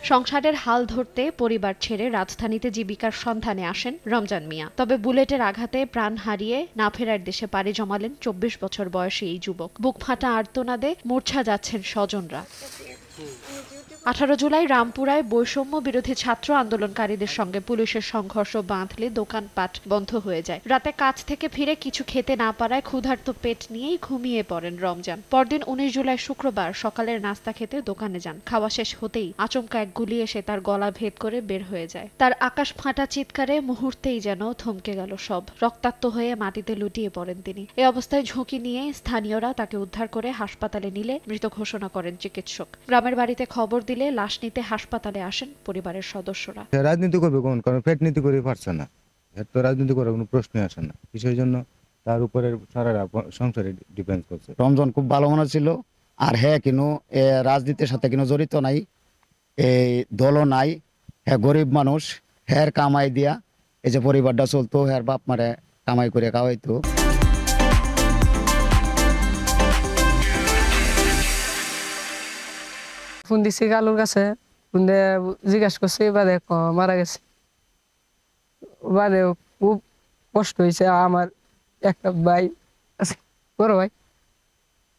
সংসারের হাল ধরতে পরিবার ছেড়ে রাজধানীতে জীবিকার সন্ধানে আসেন রমজান মিয়া। তবে বুলেটের আঘাতে প্রাণ হারিয়ে না ফেরার দেশে পাড়ি জমালেন ২৪ বছর বয়সী এই যুবক। বুক ফাটা আর্তনাদে মূর্ছা যাচ্ছেন স্বজনরা। ১৮ জুলাই রামপুরায় বৈষম্য বিরোধী ছাত্র আন্দোলনকারীদের সঙ্গে পুলিশের সংঘর্ষ বাঁধলে দোকানপাট বন্ধ হয়ে যায়। রাতে কাজ থেকে ফিরে কিছু খেতে না পারায় ক্ষুধার্ত পেট নিয়েই ঘুমিয়ে পড়েন রমজান। পরদিন ১৯ জুলাই শুক্রবার সকালের নাস্তা খেতে দোকানে যান। খাওয়া শেষ হতেই আচমকা এক গুলি এসে তার গলা ভেদ করে বের হয়ে যায়। তার আকাশ ফাটা চিৎকারে মুহূর্তেই যেন থমকে গেল সব। রক্তাক্ত হয়ে মাটিতে লুটিয়ে পড়েন তিনি। এ অবস্থায় ঝুঁকি নিয়ে স্থানীয়রা তাকে উদ্ধার করে হাসপাতালে নিলে মৃত ঘোষণা করেন চিকিৎসক। গ্রামের বাড়িতে খবর দিলে লাশ নিতে হাসপাতালে আসেন পরিবারের সদস্যরা। রাজনীতি করবে কোন কারণ পেট নীতি করে পারছে না, এর তো রাজনীতি করার কোনো প্রশ্নই আসে না। কিসের জন্য তার উপরে সারা সংসারে ডিপেন্ড করছে। রমজান খুব ভালো মনে ছিল, আর হ্যাঁ কিন্তু রাজনীতির সাথে কিন্তু জড়িত নাই, এই দলও নাই। হ্যাঁ গরিব মানুষ, হ্যাঁ কামাই দিয়া এই যে পরিবারটা চলতো, হ্যাঁ বাপ মারে কামাই করে খাওয়াইতো। ফোন দিছি কালুর কাছে, ফোন দিয়ে জিজ্ঞাসা করছি বাদে মারা গেছে। বাদে খুব কষ্ট হয়েছে। আমার একটা ভাই আছে, বড় ভাই,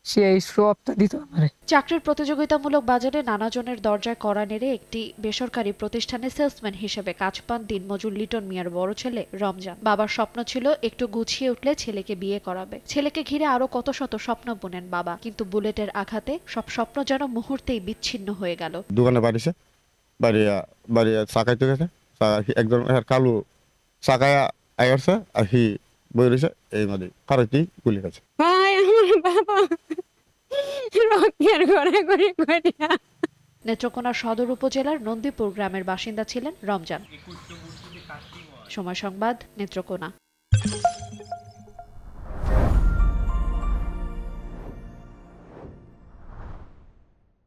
সে এই সবটা দিত আমারে। চাকরির প্রতিযোগিতামূলক বাজারে নানা জনের দরজায় কড়া নেড়ে একটি বেসরকারি প্রতিষ্ঠানে সেলসম্যান হিসেবে কাজ পান দিনমজুর লিটন মিয়ার বড় ছেলে রমজান। বাবার স্বপ্ন ছিল একটু গুছিয়ে উঠলে ছেলেকে বিয়ে করাবে। ছেলেকে ঘিরে আরো কত শত স্বপ্ন বুনেন বাবা, কিন্তু বুলেটের আঘাতে সব স্বপ্ন যেন মুহূর্তেই বিচ্ছিন্ন হয়ে গেল। দোকানে বাড়িছে, বাড়িয়া চাকাইতে গেছে, একজন কালু চাকায় আইছে আর হি বই রয়েছে, এই মানে কারোতেই গুলি গেছে। নেত্রকোনা সদর উপজেলার নন্দীপুর গ্রামের বাসিন্দা ছিলেন রমজান। সময় সংবাদ, নেত্রকোনা।